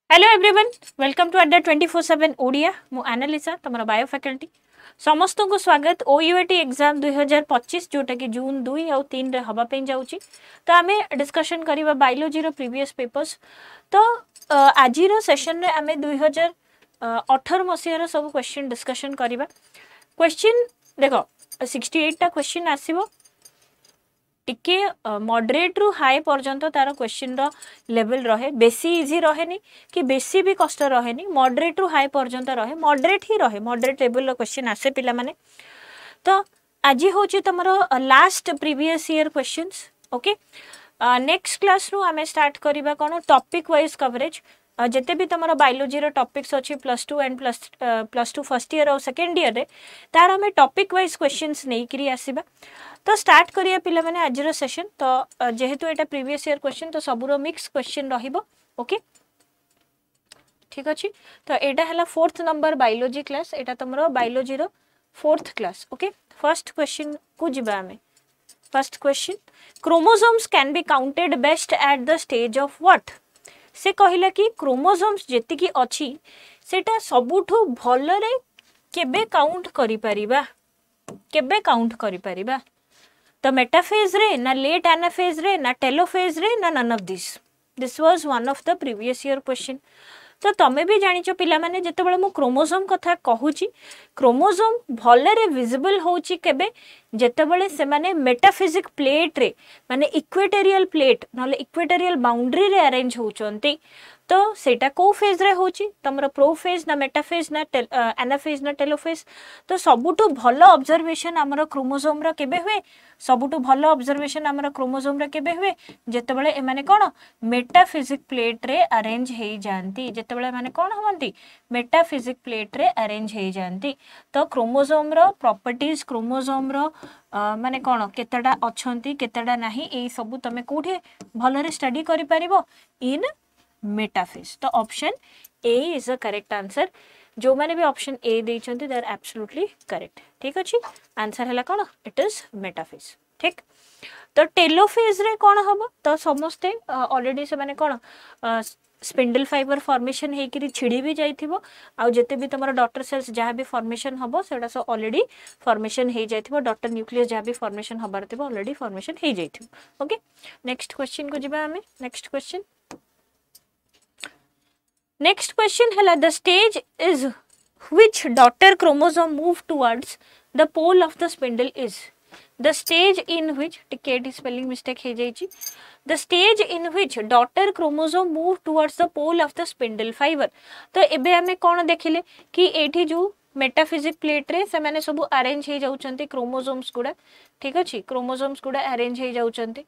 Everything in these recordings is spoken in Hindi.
हेलो एवरीवन, वेलकम टू अड्डा 24/7 ओडिया। मु एनालिसा तुम बायो फैकल्टी समस्त को स्वागत। ओयूएटी एग्जाम 2025 जोटा कि जून 2 और 3 रे हवापी जाऊँगी। तो आम डिस्कशन करवा बायोलॉजी रो प्रीवियस पेपर्स। तो आज सेशन रे आम 2018 मसीहार सब क्वेश्चन डिस्कशन करवा। क्वेश्चन देख 68टा क्वेश्चन आसो टिके मॉडरेट रु हाई पर्यंत तार क्वेश्चन रो लेवल रहे। बेसी इजी रहे नी कि बेसी भी कष्ट रहे नी, मॉडरेट रु हाई पर्यंत रहे, मॉडरेट ही रहे, मॉडरेट लेवल रो क्वेश्चन आसे पिला माने। तो आज होची तमरो last previous year questions. Okay, next class रु आमे स्टार्ट करबा कोन टॉपिक वाइज कवरेज। जिते भी तुम बायोलॉजी टॉपिक्स अच्छी +2 एंड +2 फर्स्ट ईयर और सेकेंड ईयर रे तार आम टॉपिक वाइज क्वेश्चंस नहीं करी आसीबा। तो स्टार्ट करिया पिला माने आज सेशन। तो जेहेतु एटा प्रीवियस ईयर क्वेश्चन तो सबुरो मिक्स क्वेश्चन रहिबो। ओके, ठीक अछि। तो एटा हला 4th नंबर बायोलॉजी क्लास। एटा तुमरो बायोलॉजी रो 4th class. Okay, first question को जिबा हमें। First question, chromosomes can be counted best at the stage of what? से कहला कि क्रोमोसोम्स जेति की अछि सेटा सबुठु भलरे केबे काउंट करि परिबा, केबे काउंट करि परिबा? तो मेटाफेज रे ना लेट एनाफेज रे ना टेलोफेज रे ना none of this was one of the previous year question. तो तमें भी जानिଛ पिलामाने जेतेबेले मु क्रोमोसोम कथा कहूची, क्रोमोसोम भलरे विजिबल होची केबे जेतेबेले से माने मेटाफिजिक प्लेट रे माने इक्वेटोरियल प्लेट नले इक्वेटोरियल बाउंड्री रे अरेंज होचंती। तो सेटा को फेज रे होची तमरो प्रोफेज ना मेटाफेज ना एनाफेज ना टेलोफेज। तो सबुठु भलो ऑब्जर्वेशन हमरो क्रोमोसोम रो केबे हुए, सबुठु भलो ऑब्जर्वेशन हमरो क्रोमोसोम रो केबे हुए जेतेबेले ए माने कोन मेटाफिजिक प्लेट रे अरेंज हेई जानती। जेतेबेले माने कोन होवंती मेटाफिजिक प्लेट रे अरेंज हेई जानती। तो क्रोमोसोम रो प्रॉपर्टीज, क्रोमोसोम रो माने कोन केतेडा अछंती केतेडा नाही, एई सब तमे कोठे भलरे स्टडी करि परिबो इन मेटाफेज। तो option A is the correct answer. जो माने भी ऑप्शन ए देइछंती दे आर एब्सोल्युटली करेक्ट। ठीक अछि, आंसर हला कोन इट इज मेटाफेज। ठीक, तो टेलोफेज रे कोन हबो? तो समस्ते ऑलरेडी से माने कोन स्पिंडल फाइबर फॉर्मेशन हेकि छिड़ी भी जाइथिबो आ जेते भी तमरो डॉटर सेल्स जहाँ भी फॉर्मेशन हबो सेटा सब ऑलरेडी फॉर्मेशन हे जाइथिबो। डॉटर न्यूक्लियस जहाँ भी फॉर्मेशन हबार थिबो ऑलरेडी फॉर्मेशन हे जाइथिबो। ओके, नेक्स्ट क्वेश्चन को जिबा हमें। नेक्स्ट क्वेश्चन, नेक्स्ट क्वेश्चन है the stage is which daughter chromosome move towards the pole of the spindle is the stage in which ticket spelling mistake हे जाइछि the stage in which daughter chromosome move towards the pole of the spindle fibre. तो एबे हमें कोन देखिले कि एठी जो मेटाफिजिक प्लेट रे से माने सब अरेंज हे जाउचंती क्रोमोसोम्स गुडा। ठीक अछि, क्रोमोसोम्स गुडा अरेंज हे जाउचंती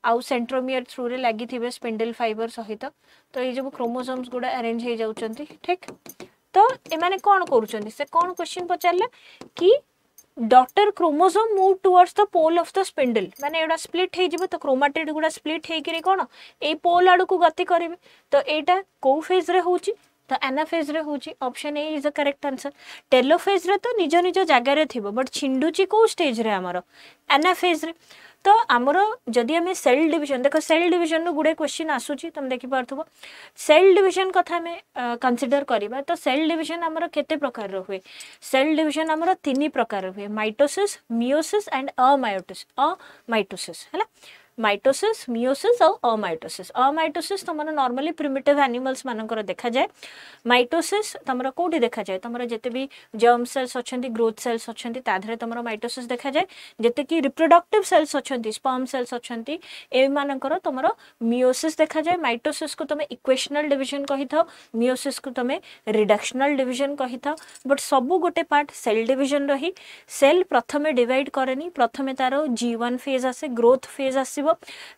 आउ सेंट्रोमियर थ्रू रे लागि थिबे स्पिंडल फाइबर सहित। तो ये जो क्रोमोसोम्स गुडा अरेंज हे जाउचंती। ठीक, तो ए माने कोन करूचंती से कोन क्वेश्चन पचारले कि daughter chromosome move towards the pole of the spindle माने एडा स्प्लिट हे जिवो। तो क्रोमाटिड गुडा स्प्लिट हे किरे कोन ए पोल आडू को गति करिवे। तो एटा को फेज रे होची? तो एनाफेज रे होची। Option A is the correct answer. Telophase रे तो निज निज जगह रे थिबो बट छिंडुची को स्टेज रे हमरो एनाफेज रे। तो आमर जदि आम सेल डिविजन देख सेल डिविजन रो गुडे क्वेश्चन आसुची तुम देखि पारथबो। सेल डिविजन कथा हमें कंसीडर करबा तो सेल डिविजन आमर केते प्रकार रो हुए? सेल डिविजन आमर 3 प्रकार हुए, माइटोसिस, मियोसिस एंड अमाइटोसिस हैला। माइटोसिस, मियोसिस और अमाइटोसिस। अमाइटोसिस तुमर नॉर्मली प्रिमिटिव एनिमल्स मानकर देखा जाए। माइटोसिस तुमर कोठी देखा जाए? तुमर जते भी जर्म सेल्स अछंती, ग्रोथ सेल्स अछंती ता धरे तुमर माइटोसिस देखा जाए। जते कि रिप्रोडक्टिव सेल्स अछंती, स्पर्म सेल्स अछंती ए मानकर तुमर मियोसिस देखा जाए। माइटोसिस को तुम इक्वेशनल डिवीजन कहि थाओ, मियोसिस को तुम रिडक्शनल डिवीजन कहि थाओ। बट सबु गोटे पार्ट सेल डिवीजन रही। सेल प्रथमे डिवाइड करेनी, प्रथमे तारो G1 फेज आसे, ग्रोथ फेज आसीबो,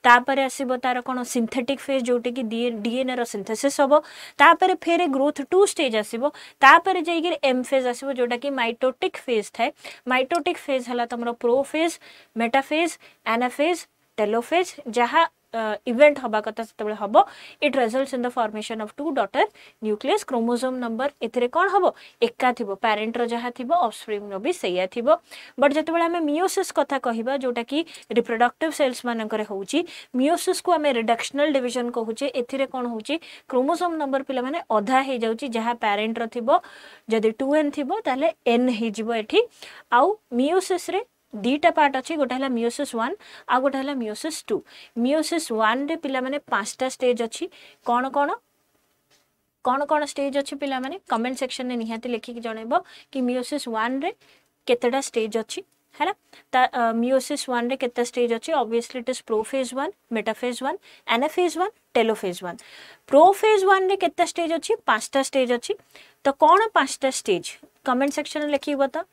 तापर आसीबो तार कोन सिंथेटिक फेज जोटे कि डीएनए रो सिंथेसिस होबो, तापर फेरे ग्रोथ 2 स्टेज आसीबो, तापर जाईगिर एम फेज आसीबो जोटा कि माइटोटिक फेज थाए। माइटोटिक फेज हला तमरो प्रोफेज, मेटाफेज, एनाफेज, टेलोफेज, जहाँ इवेंट हवा कथा सेतबेले हबो it results in the formation of two daughter nucleus chromosome number एथिरे कोन हबो एका थिबो पेरेंट रो जहा थिबो ऑफस्प्रिंग रो भी सेया थिबो बट जेतेबेले हमें मियोसिस कथा कहिबा जोटा कि रिप्रोडक्टिव सेल्स मानकरे होउची मियोसिस को हमें रिडक्शनल डिवीजन कहूचे एथिरे कोन होउची क्रोमोसोम नंबर पिला माने आधा हे जाउची जहा पेरेंट रो थिबो जदी 2n थिबो ताले n हे जिवो एठी आउ मियोसिस रे दीटा पार्ट अच्छी गोटे है मियोसिस 1 आ गोटे है मियोसिस 2 मियोसिस 1 रे पिला माने 5टा स्टेज अच्छी कौन कौन कौन कौन स्टेज अच्छी पिला माने कमेंट सेक्शन में निहाती लिखिक जनइबो कि मियोसिस 1 रे केतेटा स्टेज अच्छी है ना ता मियोसिस 1 रे केते स्टेज अच्छी obviously it is prophase 1 metaphase 1 anaphase 1 telophase 1 prophase 1 रे केते स्टेज अच्छी 5टा स्टेज अच्छी तो कौन 5टा स्टेज कमेंट सेक्शन में लिखिबो तो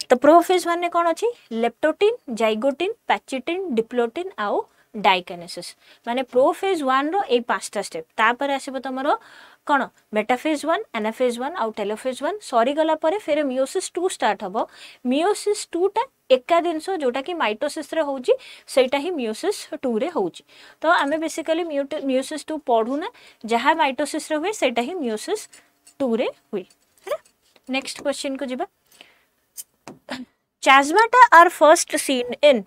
तो प्रोफेज 1 ने कौन अच्छी लेप्टोटिन जाइगोटिन पैचिटिन डिप्लोटिन आउ डाइकाइनेसिस माने प्रोफेज 1 रो ए 5टा स्टेप तापर आसीबो तमरो कौन मेटाफेज 1 एनाफेज 1 आउ टेलोफेज 1 सॉरी गला परे फिर मियोसिस 2 स्टार्ट हबो मियोसिस 2 टा एका दिनस जोटा कि माइटोसिस रे होउची सेटा ही मियोसिस 2 रे होउची तो आमे बेसिकली मियोसिस 2 पढू ना जहा माइटोसिस रे हुए सेटा ही मियोसिस 2 रे हुए है ना नेक्स्ट क्वेश्चन को जिबा Chasmata are first seen in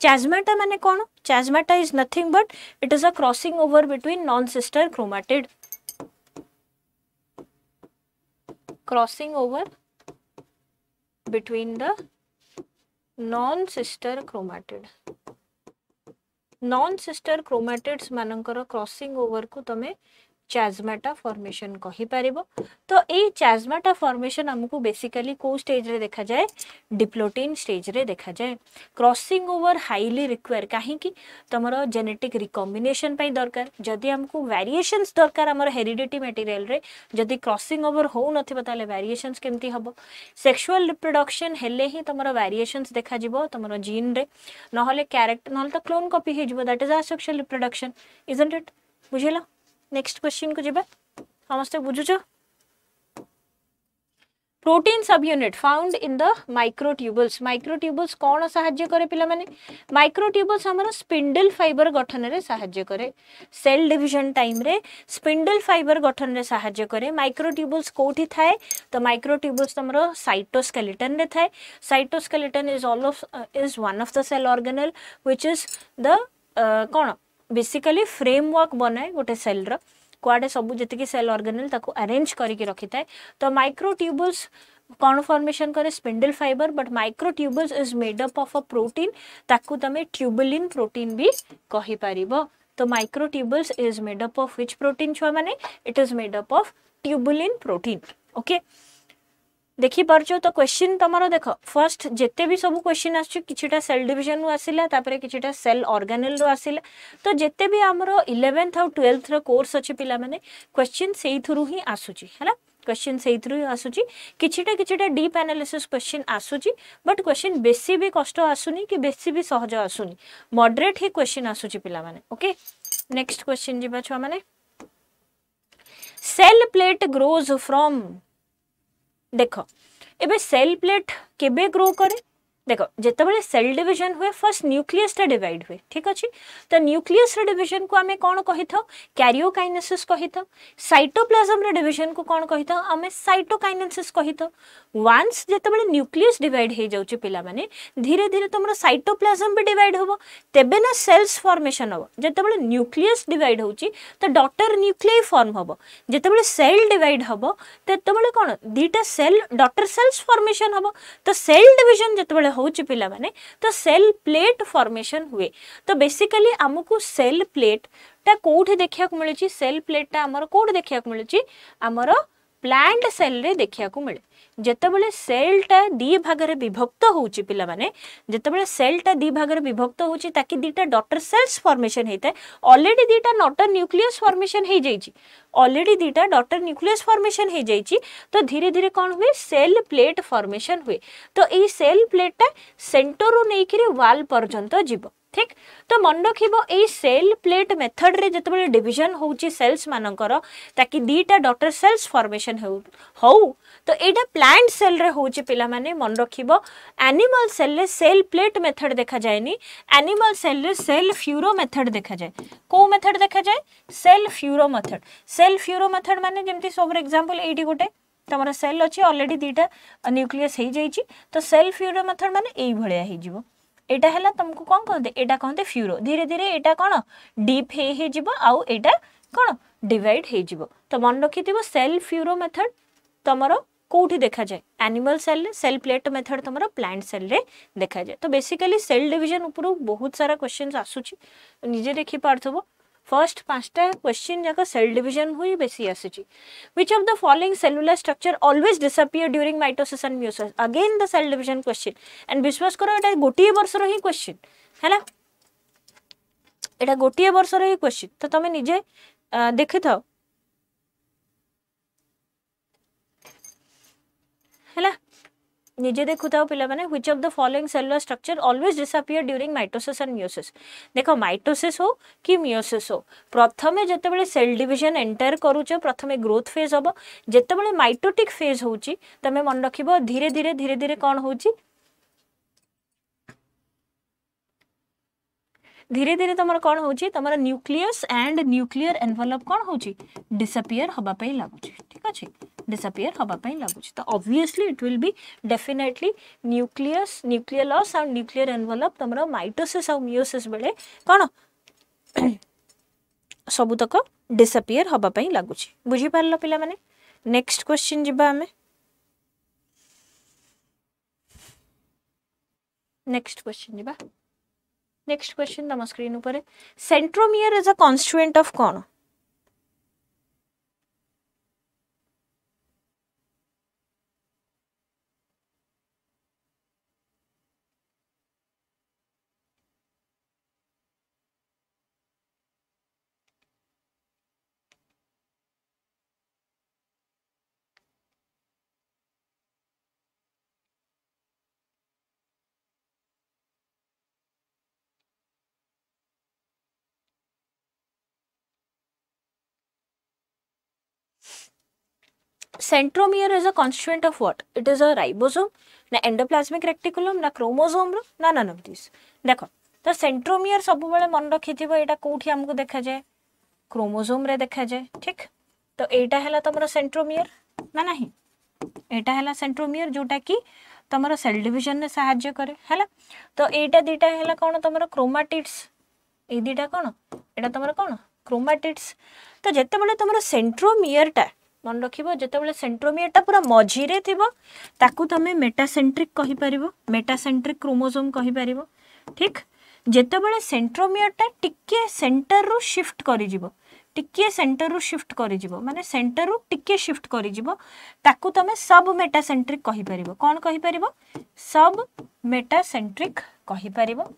Chasmata माने कौन Chasmata is nothing but it is a crossing over between non-sister chromatid crossing over between the non-sister chromatids मानकर crossing over को तमे चाजमाटा फॉर्मेशन कहि पारिबो तो ए चाजमाटा फॉर्मेशन हमकु बेसिकली को स्टेज रे देखा जाए डिप्लोटिन स्टेज रे देखा जाए क्रॉसिंग ओवर हाईली रिक्वायर काहे कि तमरो जेनेटिक रिकॉम्बिनेशन पई दरकार जदी हमकु वेरिएशंस दरकार हमर हेरिडिटी मटेरियल रे जदी क्रॉसिंग ओवर हो नथिबो ताले वेरिएशंस केमती हबो सेक्सुअल रिप्रोडक्शन हेले ही तमरो वेरिएशंस देखा जिवो तमरो जीन रे नहले कैरेक्टर नहले त क्लोन कॉपी हे जिवो that is asexual reproduction isn't it बुझिला नेक्स्ट क्वेश्चन को जिबा समस्त बुझुछ protein subunit found in the microtubules कौन साहाय्य करे पिला माने माइक्रोट्यूबल्स हमर स्पिंडल फाइबर गठन रे साहाय्य करे सेल डिवीजन टाइम रे स्पिंडल फाइबर गठन रे साहाय्य करे माइक्रोट्यूबल्स कोठी थाए तो माइक्रोट्यूबल्स हमर साइटोस्केलेटन रे थाए cytoskeleton is one of the cell organelle which is the कौन बेसिकली फ्रेमवर्क बनाए गोटे सेल रो कुआडे सबु जति सेल ऑर्गेनेल ताको अरेंज करके रखी थाए तो माइक्रोट्यूबल्स कौन फॉर्मेशन करे spindle fibre but microtubules is made up of a protein ताको तमे ट्यूबुलिन प्रोटीन भी कहि पारिबो तो microtubules is made up of which protein छुआ माने it is made up of tubulin protein okay देखि परछो तो क्वेश्चन तमरो देखो फर्स्ट जेते भी सब क्वेश्चन आछ किछटा सेल डिवीजन रो आसिला तापरे किछटा सेल ऑर्गेनेल रो आसिला तो जेते भी हमरो 11th और 12th रो कोर्स अछि पिला माने क्वेश्चन सेही थ्रू ही आसुची हैला क्वेश्चन सेही थ्रू ही आसुची किछटा डीप एनालिसिस क्वेश्चन आसुची बट क्वेश्चन बेसी भी कष्ट आसुनी कि बेसी भी सहज आसुनी मॉडरेट ही क्वेश्चन आसुची पिला माने ओके नेक्स्ट क्वेश्चन जिबा छ माने सेल प्लेट ग्रोज फ्रॉम देखो एबे सेल प्लेट केबे ग्रो करे देखो जेतेबेले सेल डिवीजन हुए फर्स्ट न्यूक्लियस टा डिवाइड हुए ठीक अछि तो न्यूक्लियस रे डिवीजन को हमें कोन कहिथो कैरियोकाइनेसिस कहिथो साइटोप्लाज्म रे डिवीजन को कोन कहिथो हमें साइटोकाइनेसिस कहिथो वंस जेतेबेले न्यूक्लियस डिवाइड हे जाउची पिला माने धीरे धीरे तमरो साइटोप्लाज्म भी डिवाइड होबो तेबे ना सेल्स फॉर्मेशन होबो जेतेबेले न्यूक्लियस डिवाइड होउची तो डॉटर न्यूक्लियाई फॉर्म होबो जेतेबेले सेल डिवाइड होबो तेतेबेले कोन दीटा सेल डॉटर सेल्स फॉर्मेशन होबो तो सेल डिवीजन जेतेबेले होउची पिला माने तो सेल प्लेट फॉर्मेशन हुए तो बेसिकली हमकु सेल प्लेट ता कोठी देखिया को मिलची सेल प्लेट ता हमर कोठी देखिया को मिलची हमर प्लांट सेल रे देखिया को मिले जेतेबेले सेल ता दी भाग रे विभक्त होउची पिला माने जेतेबेले सेल ता दी भाग रे विभक्त होउची ताकि दीटा डॉटर सेल्स फॉर्मेशन हेते ऑलरेडी दीटा नॉटर न्यूक्लियस फॉर्मेशन हे जाईची ऑलरेडी दीटा डॉटर न्यूक्लियस फॉर्मेशन हे जाईची तो धीरे धीरे कोन हुए सेल प्लेट फॉर्मेशन हुए तो ए सेल प्लेट ता सेंटर रो नेकिरे वाल पर्यंत जीवो ठीक तो मन रखिबो ए सेल प्लेट मेथड रे जतबेले डिवीजन होउची सेल्स मानकर ताकि दीटा डॉटर सेल्स फॉर्मेशन हो तो एटा प्लांट सेल रे होउची पिला माने मन रखिबो एनिमल सेल रे सेल प्लेट मेथड देखा जायनी एनिमल सेल रे सेल फ्यूरो मेथड देखा जाय को मेथड देखा जाय सेल फ्यूरो मेथड माने जेमति फॉर एग्जांपल एटी गोटे तमरा सेल अछि ऑलरेडी दीटा न्यूक्लियस हे जाईची तो सेल फ्यूरो मेथड माने एई भलिया हे जिवो एटा हला तुमको कोन कहते एटा कहते फ्यूरो धीरे धीरे एटा कोन डीप हे जिवो आउ एटा कोन डिवाइड हे जिवो तो मन रखिथिबो सेल फ्यूरो मेथड तमरो कोठी देखा जाए एनिमल सेल रे सेल प्लेट मेथड तमरो प्लांट सेल रे देखा जाए तो बेसिकली सेल डिवीजन ऊपर बहुत सारा क्वेश्चंस आसुची निजे देखि पारथबो फर्स्ट पांचटा क्वेश्चन जाक सेल डिवीजन हुई बेसी आसुची which of the following cellular structure always disappear during mitosis and meiosis again the cell division question and विश्वास करो एटा गोटिए वर्ष रो ही क्वेश्चन हैला एटा गोटिए वर्ष रो ही क्वेश्चन तो तमे निजे देखि थाओ हैला निजे देखु थाओ पिला माने which of the following cellular structure always disappear during mitosis and meiosis देखो माइटोसिस हो कि मियोसिस हो प्रथमे जतेबेले सेल डिवीजन एंटर करूचो प्रथमे ग्रोथ फेज होबो जतेबेले माइटोटिक फेज होउची तमे मन रखिबो धीरे धीरे कोन होउची धीरे धीरे तमर कोन होउची तमर न्यूक्लियस एंड न्यूक्लियर एनवेलप कोन होउची डिसअपियर होबा पई लागुची ठीक अछि disappear हवा पई लागुची तो obviously it will be definitely nuclear loss and nuclear envelope तमरा माइटोसिस और मियोसिस बेले कोन सबु तक disappear हवा पई लागुची बुझी पारलो पिला माने नेक्स्ट क्वेश्चन जिबा हमें नेक्स्ट क्वेश्चन तम स्क्रीन ऊपर centromere is a constituent of कोन centromere is a constituent of what? It is a ribosome, na endoplasmic reticulum, na chromosome, na none of these. देखो तो सेंट्रोमियर सब बेले मन रखिथिबो एटा कोठी हमको देखा जाए क्रोमोसोम रे देखा जाए ठीक तो एटा हैला तमरो सेंट्रोमियर ना नहीं एटा हैला सेंट्रोमियर जोटा कि तमरो सेल डिवीजन ने सहाय्य करे हैला तो एटा दीटा हैला कोन तमरो क्रोमाटिड्स ए दीटा कोन एटा तमरो कोन क्रोमाटिड्स तो जत्ते बेले तमरो सेंट्रोमियर टा मन रखिबो जतेबेले सेंट्रोमियर टा पूरा मझिरे थिबो ताकू तमे मेटासेंट्रिक कहि परिबो मेटासेंट्रिक क्रोमोसोम कहि परिबो ठीक जतेबेले सेंट्रोमियर टा टिके सेंटर रु शिफ्ट करि जिवो टिके सेंटर रु शिफ्ट करि जिवो माने सेंटर रु टिके शिफ्ट करि जिवो ताकू तमे सब मेटासेंट्रिक कहि परिबो कोन कहि परिबो सब मेटासेंट्रिक कहि परिबो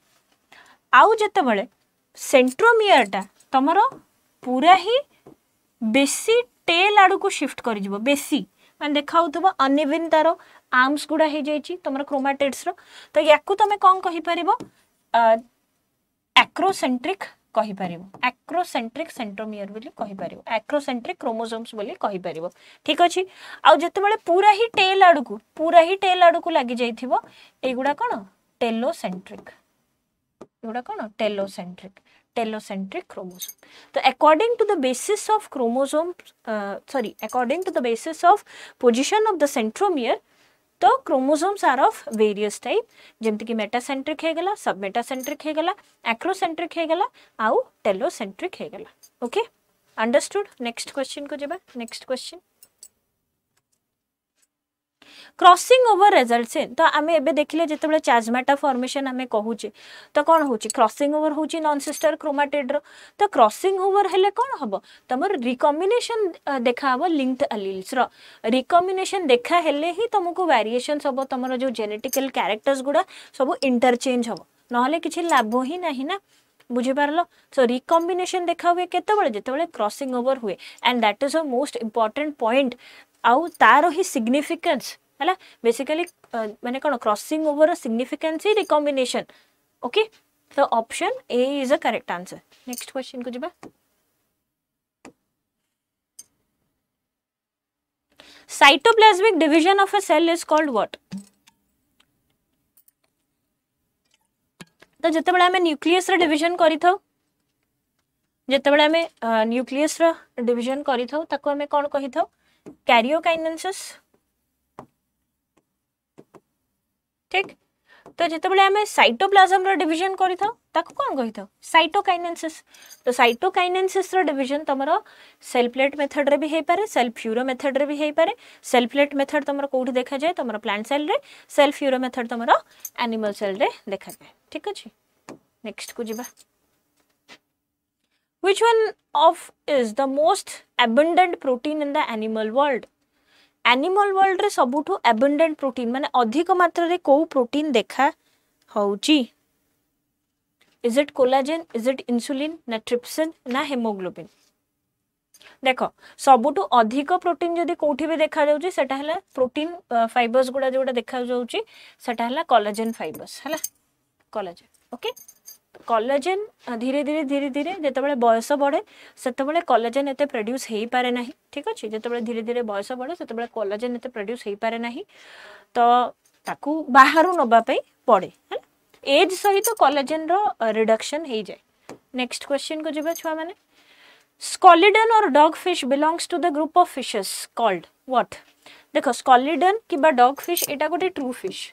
आउ जतेबेले सेंट्रोमियर टा तमरो पूरा ही बेसी टेल आडू को शिफ्ट कर जिवो बेसी मान देखाउ थबो अनइवन तारो आर्म्स गुडा हे जाईची तमरा क्रोमाटिड्स रो तो याकू तमे कोन कहि परिबो एक्रोसेंट्रिक कहि परिबो एक्रोसेंट्रिक सेंट्रोमियर बोली कहि परिबो एक्रोसेंट्रिक क्रोमोसोम्स बोली कहि परिबो ठीक अछि आ जते बेले पूरा ही टेल आडू को लागि जाईथिबो एगुडा कोन टेलोसेंट्रिक एगुडा कोन टेलोसेंट्रिक chromosome तो according to the basis of position of the centromere तो chromosomes are of various type जेमति कि मेटासेंट्रिक हे गला सब मेटासेंट्रिक हे गला एक्रोसेंट्रिक हे गला आउ टेलोसेंट्रिक हे गला ओके अंडरस्टूड नेक्स्ट क्वेश्चन को जेबा next question crossing over results तो आमे एबे देखिले जेतेबेले चार्जमेटा फॉर्मेशन आमे कहूचे तो कोन होची क्रॉसिंग ओवर होची नॉन सिस्टर क्रोमाटिड रो तो क्रॉसिंग ओवर हेले कोन हबो तमर रिकॉम्बिनेशन देखाबो लिंक्ड एलील्स रो रिकॉम्बिनेशन देखा हेले ही तुमको वेरिएशंस हबो तमरो जो जेनेटिकल कैरेक्टर्स गुडा सब इंटरचेंज हबो नहले किछि लाभ ही नाही ना बुझी पारलो सो रिकॉम्बिनेशन देखा हुए केतेबेले जेतेबेले क्रॉसिंग ओवर हुए and that is a most important point आउ तारो ही सिग्निफिकेंस हैला बेसिकली माने कोन क्रॉसिंग ओवर सिग्निफिकेंस ही रिकॉम्बिनेशन ओके तो option A is a correct answer. Next question को जिबा। Cytoplasmic division of a cell is called what? तो जितेबाला आम न्यूक्लियस डिविजन करिथाउ, जितेबाला आम न्यूक्लियस डिविजन करिथाउ ताको आम कौन कहिथाउ? कैरियोकाइनेसिस। ठीक। तो जितेबाला आम साइटोप्लाज्म डिविजन करिथाउ ताको कौन कहिथाउ? साइटोकाइनेसिस। तो साइटोकाइनेसिस डिविजन तमरो सेल प्लेट मेथड रे भी हे पारे, सेल फ्यूरो मेथड रे भी हे पारे। सेल प्लेट मेथड तमरो कोठी देखा जाए? तमरो प्लांट सेल रे। सेल फ्यूरो मेथड तमरो एनिमल सेल रे देखा जाए। ठीक अछि। नेक्स्ट को जिबा। Which one of is the most abundant protein in the animal world? Animal world रे सबुठु abundant protein माने अधिक मात्रा रे को प्रोटीन देखा होउची? Is it collagen? Is it insulin? ना trypsin? ना hemoglobin? देखो सबुठु अधिक प्रोटीन जदि कोठी भी देखा जाउची सेटा हला प्रोटीन फाइबर्स गुडा जोडा देखा जाउची सेटा हला कोलाजेन फाइबर्स हला कोलाजेन। ओके। कोलाजेन धीरे धीरे जेतेबेले बयस बढ़े सेतेबेले कोलाजेन एते प्रोड्यूस हेई पारे नाही। ठीक अछि। जेतेबेले धीरे धीरे बयस बढ़े सेतेबेले कोलाजेन एते प्रोड्यूस हेई पारे नाही, तो ताकू बाहरु नबा पई पड़े है। एज सहित कोलाजेन रो रिडक्शन हेई जाय। नेक्स्ट क्वेश्चन को जिबा छुआ माने। स्कॉलिडन और dog fish belongs to the group of fishes called what? देखो स्कॉलिडन किबा डॉग फिश एटा गोटे ट्रू फिश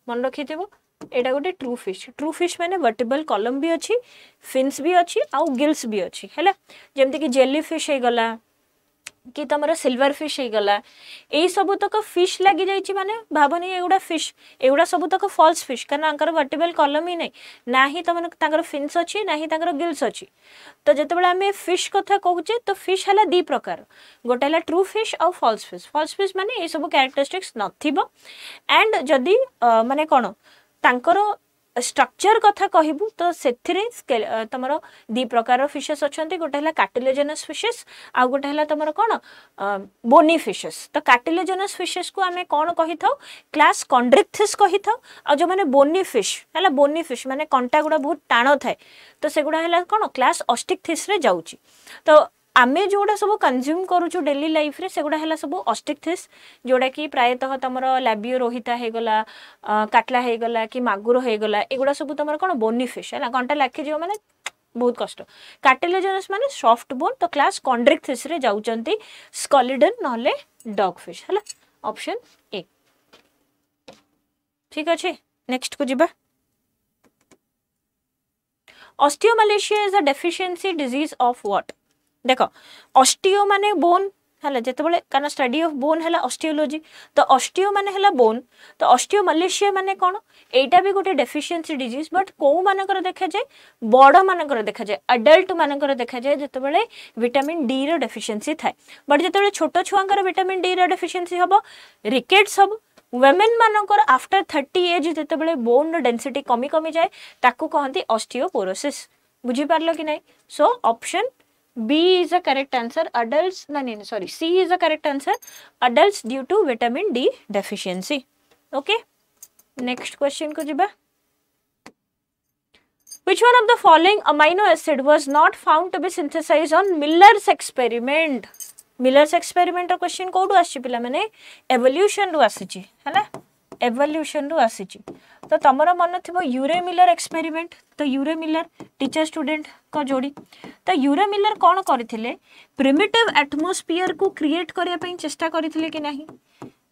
मन रखिथिबो। एटा गोटे ट्रू फिश माने वर्टिबल कॉलम भी अच्छी, फिन्स भी अच्छी आउ गिल्स भी अच्छी है। जमती कि जेली फिश हो गला कि तुम सिल्वर फिश हो गला, यही सब तक फिश लगी जाइए माने भावनी एगुड़ा फिश एगुड़ा सब तक फॉल्स फिश कारण वर्टिबल कॉलम ही नहीं ना ही तुम फिन्स अच्छी ना ही गिल्स अच्छी। तो जितेबाला आम फिश कथा कहूचे तो फिश है दी प्रकार, गोटे है ट्रू फिश और फॉल्स फिश। फॉल्स फिश माने ये सब कैरेक्टरिस्टिक्स नथिबो एंड जदि माने कौन तांकर स्ट्रक्चर कथा कहबू तो सेथिरे तमरो दी प्रकार फिशेस अच्छंती, गोटे है कार्टिलेजिनस फिशेस आ गोटे है तमरो कोन बोनी फिशेस। तो कार्टिलेजिनस फिशेस को आमे कोन कहि थाउ? क्लास कॉन्ड्रिक्थिस कहि थाउ। आ जो माने बोनी फिश है, बोनी फिश माने कंटा गुडा बहुत टाण थाए तो सेगुडा है कोन क्लास ऑस्टिक्थिस रे जाउची। तो आमे जोड़ा सब कंज्यूम करूँ डेली लाइफ रे सेगुड़ा है सब ऑस्टिक्थिस जोड़ा कि प्रायतः तुम लैबियो रोहिता हो गला, काटला हो गला कि मागुर हो गला, एगुड़ा सब तुम कौन बोनी फिश है घंटा लाखी जो माने बहुत कष्ट। कार्टिलेजिनस माने सॉफ्ट बोन तो क्लास कॉन्ड्रिक्थिस रे जाउचंती स्कॉलिडन नहले डॉग फिश है। ऑप्शन ए ठीक अच्छे। नेक्स्ट को जिबा। Osteomalacia is a deficiency disease of what? देखो ऑस्टियो माने बोन है जितेबाला कारण स्टडी ऑफ बोन है ऑस्टियोलॉजी, तो ऑस्टियो माने है बोन, तो ऑस्टियोमलेशिया माने कौन? एटा भी गोटे डेफिशिएंसी डिजीज बट को मानकर देखा जाए? बड़ मानकर देखा जाए, अडल्ट मानकर देखा जाए जितेबाला विटामिन डी रो डेफिशिएंसी थाए। बट जितेबाला छोट छुआंकर विटामिन डी रो डेफिशिएंसी हबो रिकेट्स हबो। वुमेन मानकर आफ्टर 30 एज जितेबाला बोन डेंसिटी कमी कमी जाए ताकू कहती ऑस्टियोपोरोसिस। बुझी पारलो कि नहीं? So option B is the correct answer. Adults, no, sorry, C is the correct answer. Adults due to vitamin D deficiency. Okay. Next question को जिबा। Which one of the following amino acid was not found to be synthesized on Miller's experiment? Miller's experiment row question कोडू आछि पिला माने evolution रो आछि है ना, evolution रो आछि। तो तमरा मन थी यूरे मिलर एक्सपेरिमेंट, तो यूरे मिलर टीचर स्टूडेंट को जोड़ी। तो यूरे मिलर कौन करथिले? प्रिमिटिव एटमॉस्फियर को क्रिएट करिया पई चेष्टा करथिले कि नहीं?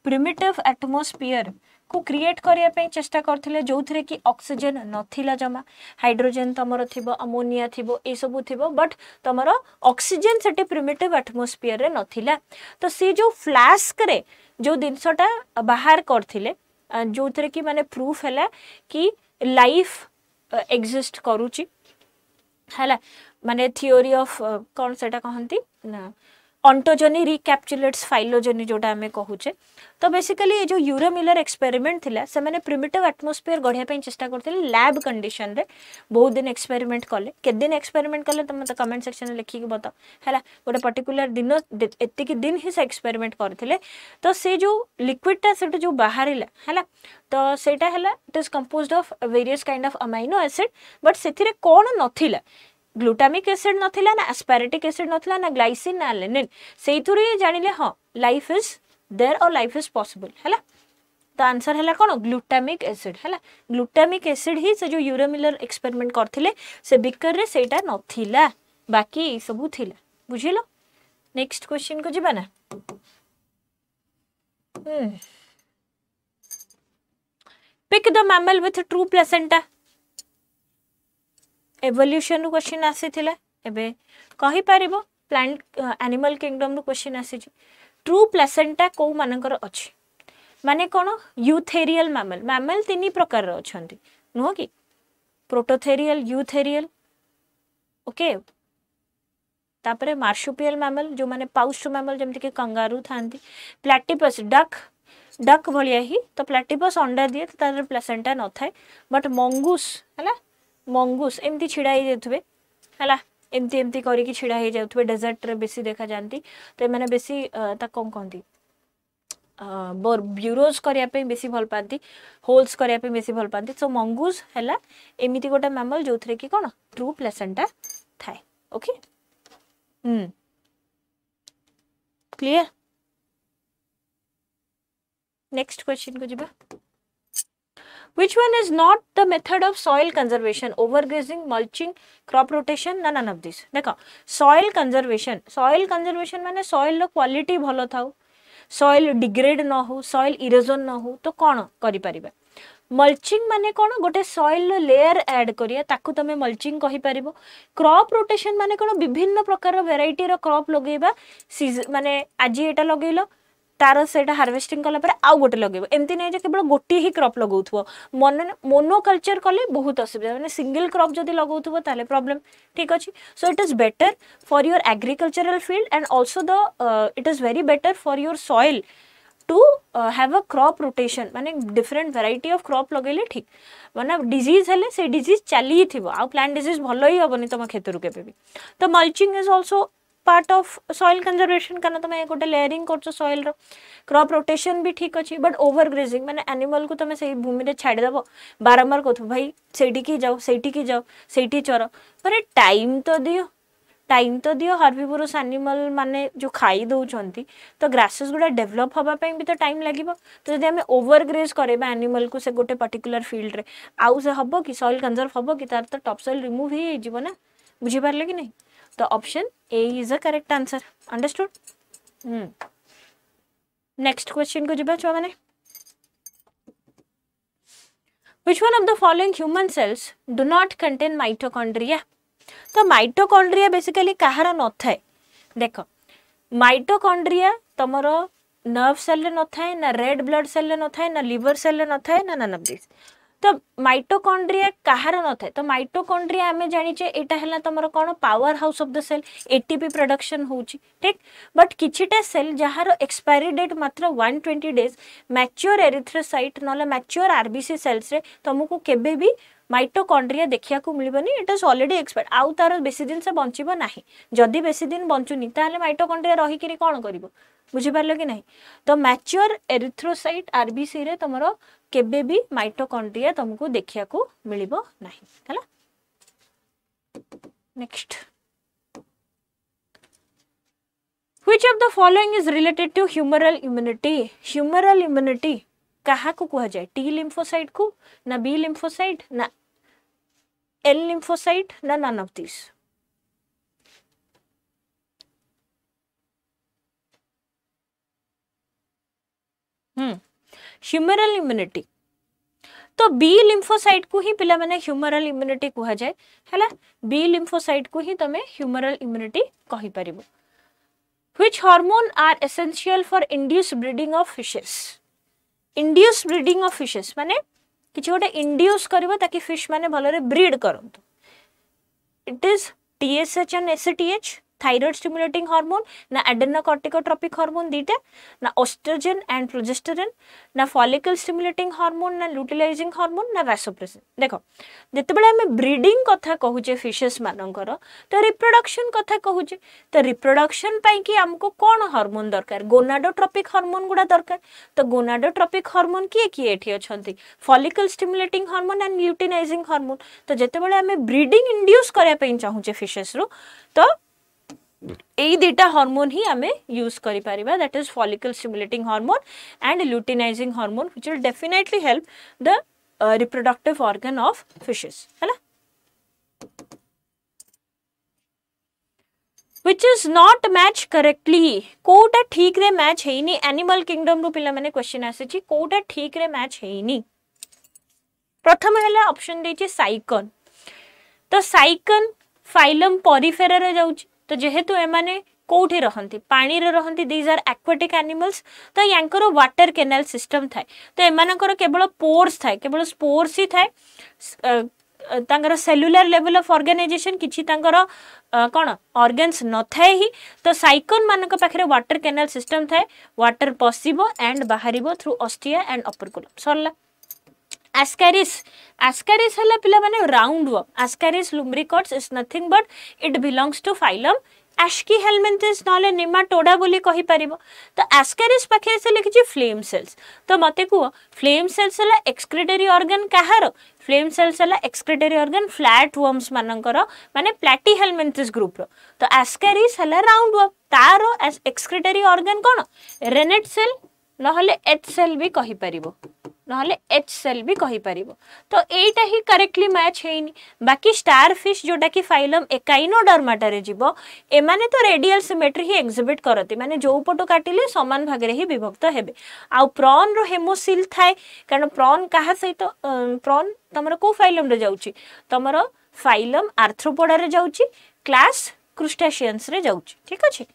प्रिमिटिव एटमॉस्फियर को क्रिएट करिया पई चेष्टा करथिले जोथरे कि ऑक्सीजन नथिला जमा, हाइड्रोजन तमरो थिबो, अमोनिया थिबो, ए सब थिबो बट तमरो ऑक्सीजन सेटे प्रिमिटिव एटमॉस्फियर रे नथिला। तो सी जो फ्लास्क रे जो दिनसटा बाहर करथिले जो थे कि माने प्रूफ है कि लाइफ एग्जिस्ट करूची है माने थियोरी ऑफ कौन सेटा कहंती ना ऑन्टोजनी रिकैप्चुलेट्स फाइलोजेनी जोटा आमे कहूचे। तो बेसिकली ये जो यूरोमिलर एक्सपेरिमेंट थिला से माने प्रिमिटिव एटमॉस्फेयर गढ़िया पे चेष्टा करथिले लैब कंडीशन रे बहुत दिन एक्सपेरिमेंट कले के दिन एक्सपेरिमेंट कले तुम तो कमेंट सेक्शन में लिखि के बताओ हैला गोटे पर्टिकुलर दिन एति कि दिन ही से एक्सपेरिमेंट करथिले। तो से जो लिक्विडटा सेट जो बाहरिला हैला तो सेटा हैला it is composed of various kind of amino acid but सेथिरे कोन नथिला ग्लूटामिक एसिड नथिला ना एस्पारेटिक एसिड नथिला ना ग्लाइसिन ना लेनिन सेइथुरी जानिले हां लाइफ इज देयर और लाइफ इज पॉसिबल हैला। तो आंसर हैला कोन ग्लूटामिक एसिड हैला ग्लूटामिक एसिड ही से जो यूरोमिलर एक्सपेरिमेंट करथिले से बिकर रे सेटा नथिला बाकी सब थिला बुझिलो। नेक्स्ट क्वेश्चन को जिबा ना pick the mammal with true placenta evolution question आसीथिला एबे कहि पारिबो प्लांट एनिमल किंगडम रो क्वेश्चन आसी ट्रू प्लेसेंटा को मानकर अछि माने कोन यूथेरियल मैमल मैमल तीन प्रकार रो अछंती नो कि प्रोटोथेरियल यूथेरियल ओके तापरे मार्सुपियल मैमल जो माने पाउच मैमल जेमति के कंगारू थांती प्लैटिपस डक भलिया ही तो प्लैटिपस अंडा दिए तो तार प्लेसेंटा न थाए बट मंगूस हैला मंगूस एमती छिड़ा ही जाथुबे हैला एमती एमती करी कि छिड़ा ही जाथुबे डेजर्ट रे बेसी देखा जानती तो माने बेसी ता कोन कहंती बोर ब्यूरोज करिया पे बेसी भल पाती होल्स करिया पे बेसी भल पाती सो मंगूस हैला एमिति गोटा मैमल जोथरे कि कोन ट्रू प्लेसेंटा थाए ओके क्लियर। नेक्स्ट क्वेश्चन को जिबा Which one is not the method of soil conservation? Overgrazing, mulching, crop rotation? None of this. देखो soil conservation माने soil लो quality भलो थाउ, soil degrade न हो, soil erosion न हो, तो कौन करी परिबा? मल्चिंग माने कौन गोटे soil लो layer add करिया ताकू तमे मल्चिंग कहि परिबो। क्रॉप रोटेशन माने कौन विभिन्न प्रकार वेराइटी रो क्रॉप लगेबा माने आजी एटा लगेलो तार सेटा हार्वेस्टिंग कला पर आउ गोटे लगेबो एमती नै जे केवल गोटी ही क्रॉप लगाउथबो मोनोकल्चर कले बहुत असुविधा माने सिंगल क्रॉप जदी लगाउथबो ताले प्रॉब्लम ठीक अछि। So it is better for your agricultural field and also the it is very better for your soil to have a crop rotation माने डिफरेंट वैरायटी ऑफ क्रॉप लगेले ठीक माने डिजीज हेले से डिजीज चली थिबो आ प्लांट डिजीज भलो ही होबनी तम खेतरु केबे भी। तो mulching is also part of soil conservation करना तुम गोटे लेयरिंग कर सॉइल रो क्रॉप रोटेशन भी ठीक अच्छी बट ओवर ग्रेजिंग माने एनिमल को तुम से भूमि रे छाड़ देबो बारंबार कहथु भाई सेठी की जाओ सेठी चर पर टाइम तो दियो हार्बिवोरस एनिमल माने जो खाई दउचंती तो ग्रासेस गुडा डेवलप हबा पे भी तो टाइम लागिबो। तो जदि हमें ओवर ग्रेज करेबा एनिमल को से गोटे पर्टिकुलर फील्ड रे आउ से हबो कि सॉइल कंजर्व हबो कि तार तो टॉप सॉइल रिमूव ही जीवो ना बुझी पारले कि नहीं। तो option A is a correct answer understood. Next question को जिबा छुआ माने which one of the following human cells do not contain mitochondria. तो माइटोकॉन्ड्रिया बेसिकली कहार न थाए देखो माइटोकॉन्ड्रिया तमरो नर्व सेल रे न थाए ना रेड ब्लड सेल रे न थाए ना लिवर सेल रे न थाए ना नन ऑफ दिस। तो माइटोकॉन्ड्रिया कहार न थाए तो माइटोकॉन्ड्रिया आमे जानि जे एटा हला तमरो कोन power house of the cell ATP production होची ठीक बट किछिटा सेल जहार एक्सपायरी डेट मात्र 120 डेज मैच्योर एरिथ्रोसाइट नले मैच्योर आरबीसी सेल्स रे तुमको केबे भी माइटोकॉन्ड्रिया देखिया को मिलबनी इट इज ऑलरेडी एक्सपायर्ड आउ तार बेसी दिन से बंचिबो नाही जदी बेसी दिन बंचुनी ताले माइटोकॉन्ड्रिया रही कि कोन करिवो बुझी पारलो कि नहीं। तो मैच्योर एरिथ्रोसाइट आरबीसी रे तमरो केबे भी माइटोकॉन्ड्रिया तुमको देखिया को मिलिबो नाही हला। Next which of the following is related to humoral immunity. Humoral immunity कहा को कहा जाए टी लिम्फोसाइट को ना बी लिम्फोसाइट ना एल लिम्फोसाइट ना none of this. Humoral immunity तो बी लिम्फोसाइट को ही पिला माने ह्यूमरल इम्यूनिटी कहा जाए हैला बी लिम्फोसाइट को ही तमे ह्यूमरल इम्यूनिटी कहि परिबो। Which hormone are essential for induce breeding of fishes. Induce breeding of fishes माने किछि गोटे इंड्यूस करबो ताकि फिश माने भलरे ब्रीड करंतु it is TSH and ACTH thyroid stimulating hormone ना एडेनोकॉर्टिकोट्रोपिक हार्मोन दीटा ना ओस्ट्रोजन एंड प्रोजेस्टेरोन ना फॉलिकल स्टिमुलेटिंग हार्मोन ना ल्यूटिलाइजिंग हार्मोन ना वैसोप्रेसिन देखो जितेबाला आम ब्रीडिंग कथा कहूचे फिशेस मानकर तो रिप्रोडक्शन कथा कहूचे तो रिप्रोडक्शन कि आमको कौन हार्मोन दरकार गोनाडोट्रोपिक हार्मोन गुड़ा दरकार तो गोनाडोट्रोपिक हार्मोन किए किए एठी अछंती follicle stimulating hormone and luteinizing hormone तो जितेबाला आम ब्रीडिंग इंड्यूस करया पई चाहूचे फिशेस रो तो एई दुटा हार्मोन ही आमे यूज करि परिबा that is follicle stimulating hormone and luteinizing hormone which will definitely help the reproductive organ of fishes हैला which is not match correctly कोटा ठीक रे मैच हेनी एनिमल किंगडम रो पिला माने क्वेश्चन आसे कोटा ठीक रे मैच हेनी प्रथम हैला ऑप्शन देछि साइकन तो साइकन फाइलम पॉरीफेरा रे जाउछि तो जेहेतु ए माने कोठी रहंती पानी रे रहंती दीज आर एक्वाटिक एनिमल्स तो यांकर वाटर कैनाल सिस्टम थाए तो एमानकर केवल पोर्स थाए केवल स्पोर्स ही थाए तांकर सेलुलर लेवल ऑफ ऑर्गेनाइजेशन किछि तांकर कोन ऑर्गन्स न थाए ही तो साइकन मानक पाखरे वाटर कैनाल सिस्टम थाए वाटर पसिबो एंड बाहरिबो थ्रू ऑस्टिया एंड अपर सरला एस्कारिस एस्कारिस हला पिला माने round worm ascaris lumbricoides is nothing but it belongs to phylum aschelminthes नले नेमाटोडा बोली कहि परिबो तो एस्कारिस पाखे से लिखि फ्लेम सेल्स तो मते को फ्लेम सेल्स हला एक्सक्रीटरी ऑर्गन कहार फ्लेम सेल्स हला एक्सक्रीटरी ऑर्गन फ्लैट वर्म्स मानकर माने प्लैटीहेलमिन्थिस ग्रुप रो तो एस्कारिस हला राउंड वर्म तारो एक्सक्रीटरी ऑर्गन कोन रेनेट सेल नहले एच सेल भी कहि परिबो नहले एच सेल भी कहि परिबो तो एटा ही करेक्टली मैच हेनी बाकी स्टार फिश जोटा कि फाइलम एकाइनोडर्माटा रे जीवो ए माने तो रेडियल सिमेट्री ही एग्जिबिट करती माने जो पटो काटिले समान भाग रे ही विभक्त हेबे आ प्रॉन रो हेमोसिल थाए कारण प्रॉन कहा सहित प्रॉन तमरो को फाइलम रे जाउची तमरो फाइलम आर्थ्रोपोडा रे जाउची क्लास क्रुस्टेशियंस रे जाउची ठीक अछि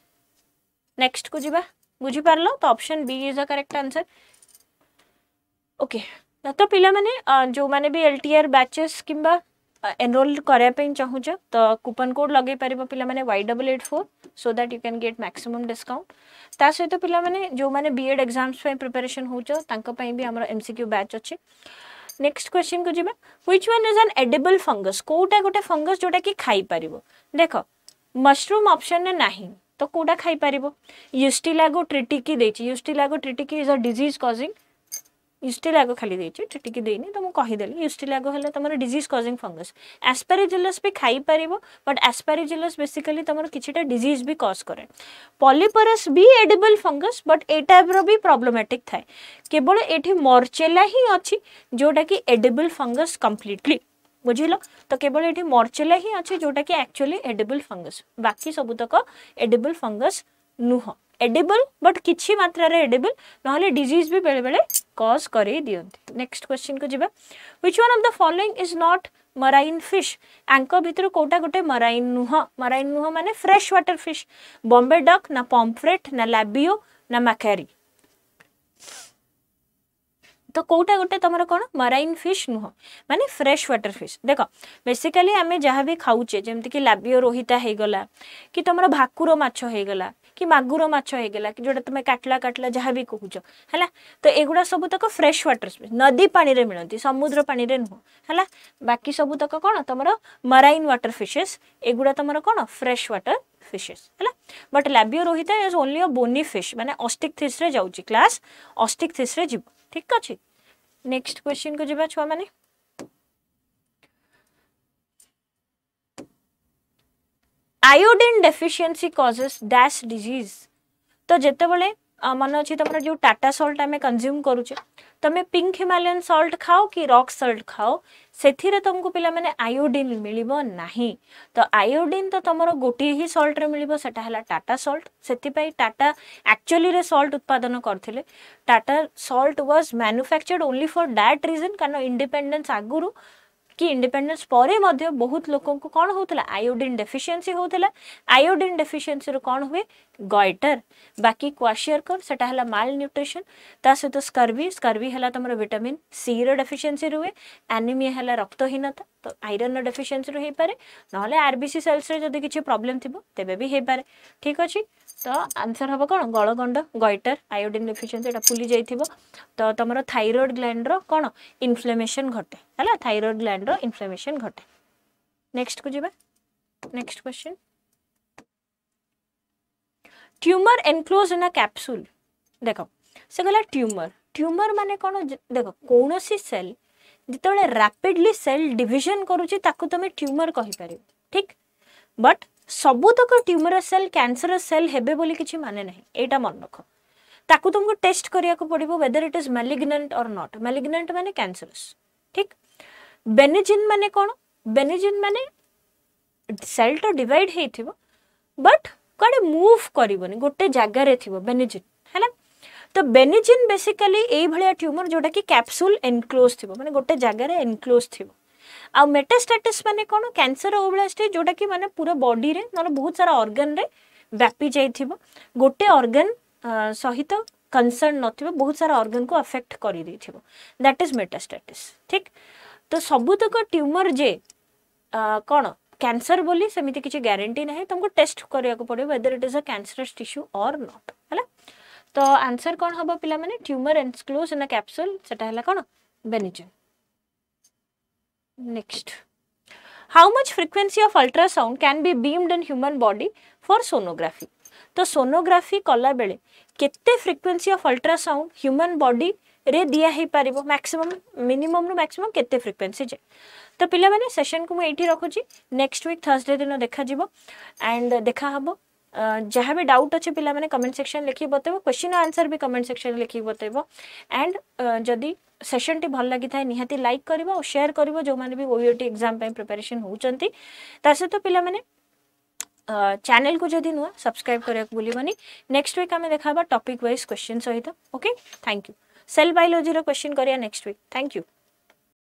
नेक्स्ट को जीवा बुझी पारलो तो option B is the correct answer okay तो पिला माने जो माने भी एलटीआर बैचेस किंबा एनरोल करया पे चाहूछ तो कूपन कोड लगे परिबो पिला माने Y884 so that you can get maximum discount ता सहित पिला माने जो माने बीएड एग्जाम्स पे प्रिपरेशन होछ तांका पई भी हमर एमसीक्यू बैच अछि नेक्स्ट क्वेश्चन को जिबा which one is an edible fungus कोटा गोटे फंगस जोटा कि खाई परिबो देखो मशरूम ऑप्शन ने नाही तो कोटा खाई परिबो यूस्टिलागो ट्रिटिकी देछि यूस्टिलागो ट्रिटिकी इज अ डिजीज कॉजिंग यूस्टिलागो खाली देछि ट्रिटिकी देनी तो मु कहि देली यूस्टिलागो हले तमर डिजीज कॉजिंग फंगस एस्पेरिजिलस भी खाई परिबो बट एस्पेरिजिलस बेसिकली तमर किछिटा डिजीज भी कॉज करे पॉलीपरस भी एडिबल फंगस बट ए टाइप रो भी प्रॉब्लमेटिक थाए केवल एठी मॉर्चेला ही अछि जोटा कि एडिबल फंगस कंप्लीटली बुझिलो तो केवल एठी मॉर्चेला ही अछि जोटा कि एक्चुअली एडिबल फंगस बाकी सबुतक एडिबल फंगस नुह एडिबल बट किछि मात्रा रे एडिबल नहले डिजीज भी बेले बेले कॉज करे दियंती नेक्स्ट क्वेश्चन को जिबा which one of the following is not marine fish आंको भितर कोटा गोटे मराइन नुह माने fresh water fish Bombay duck ना पॉम्फ्रेट ना लैबियो ना मैकेरी तो कोटा गोटे तमर कोन मराइन फिश नुह माने फ्रेश वाटर फिश देखो बेसिकली आमे जहाँ भी खाऊचे जेमति कि लैबियो रोहिता हे गला कि तमर भाकुरो माछो हे गला कि मागुरो माछो हे गला कि जोटा तुमे काटला जहाँ भी कहूचो हैला तो एगुडा सब तक फ्रेश वाटर फिश नदी पानी रे मिलंती समुद्र पानी रे नुह हैला बाकी सब तक कोन तमर मराइन वाटर फिशेस एगुडा तमर कोन फ्रेश वाटर फिशेस हैला but labeo rohita is only a bony fish माने ऑस्टिकथिस रे जाउची क्लास ऑस्टिकथिस रे जीव ठीक अछि नेक्स्ट क्वेश्चन को जिबा छुआ माने iodine deficiency causes dash disease तो जेते बेले मन अच्छी तुम जो टाटा सॉल्ट आम कंज्यूम करुचे तमें पिंक हिमालयन सॉल्ट खाओ कि रॉक सॉल्ट खाओ से तुमको पिला माने आयोडीन मिलिबो नाही तो आयोडीन तो तुम गोटे ही सॉल्ट रे मिलिबो सेटा हला टाटा सॉल्ट सेति टाटा एक्चुअली रे सॉल्ट उत्पादन करथिले Tata salt was manufactured only for that reason कारण इंडिपेंडेंस आगुरु कि इंडिपेंडेंस परे मध्य बहुत लोगों को कौन होता आयोडीन डेफिशिएंसी होता आयोडीन डेफिशिएंसी रो कौन हुए गॉइटर बाकी क्वाशियरकर सेटा हला माल न्यूट्रिशन ता सहित स्कर्वी हला तमरो विटामिन सी रो डेफिशिएंसी रुए एनीमिया हला रक्तहीनता तो आयरन डेफिशिएंसी रो हे पारे नहले आरबीसी सेल्स रे जदी किछि प्रॉब्लम थिबो तेबे भी हे पारे ठीक अछि तो आंसर हबो कोन गलगंड गॉइटर आयोडीन डेफिशिएंसी एटा फुली जाइथिबो तो तमरो थायराइड ग्लैंड रो कोन इन्फ्लेमेशन घटे हला थायराइड ग्लैंड रो इन्फ्लेमेशन घटे नेक्स्ट को जिबा next question tumour enclose in a capsule देखो से गला ट्यूमर ट्यूमर माने कोन देखो कोनोसी सेल जितले रैपिडली सेल डिवीजन करूची ताकू तमे ट्यूमर कहि पारियो ठीक बट सबुतक ट्यूमर सेल कैंसर सेल हेबे बोली किछि माने नहीं एटा मन रखो ताकू तुमको टेस्ट करिया को पड़िबो वेदर इट इज मैलिग्नेंट और नॉट मैलिग्नेंट माने कैंसरस ठीक बेनिजिन माने कोन बेनिजिन माने सेल तो डिवाइड हेथिबो बट कड़े मूव करिवोनी गोटे जगह रे थिबो बेनिजिन हैला तो बेनिजिन बेसिकली एई भलिया ट्यूमर जोटा कि कैप्सूल एनक्लोज थिबो माने गोटे जगह रे एनक्लोज थिबो आ मेटास्टेटिस माने कोन कैंसर ओबला स्टेज जोटा कि माने पूरा बॉडी रे न बहुत सारा ऑर्गन रे व्यापी जाइथिबो गोटे ऑर्गन सहित कंसर्न नथिबो बहुत सारा ऑर्गन को अफेक्ट करि दैथिबो दैट इज मेटास्टेटिस ठीक तो सबुतक ट्यूमर जे कोन कैंसर बोली सेमिति किछि गारंटी नाही तुमको टेस्ट करिया को पड़े whether it is a cancerous tissue और नॉट हला तो आंसर कोन हबो पिला माने tumour enclose in a capsule सेटा हला कोन benign next how much frequency of ultrasound can be beamed in human body for sonography तो सोनोग्राफी कला बेले केते frequency of ultrasound human body रे दिया ही पारिबो मैक्सिमम मिनिमम नु मैक्सिमम केते फ्रीक्वेंसी जे तो पिला माने सेशन को मैं एठी रखुची नेक्स्ट वीक थर्सडे दिन देखा जिवो एंड देखा हबो जहाँ भी डाउट अच्छे पिला माने कमेंट सेक्शन लिखि बतेबो क्वेश्चन आंसर भी कमेंट सेक्शन लिखि बतेबो एंड जदी सेशन टी भल लगी थाए निहाती लाइक करिवो और शेयर करिवो जो माने भी ओयूटी एग्जाम पे प्रिपरेशन होउचंती तार से तो पिला माने चैनल को जदी नुआ सब्सक्राइब करिया भूलिबनी नेक्स्ट वीक हमें देखाबा टॉपिक वाइज क्वेश्चन सहित okay thank you cell biology रो क्वेश्चन करिया नेक्स्ट वीक थैंक यू।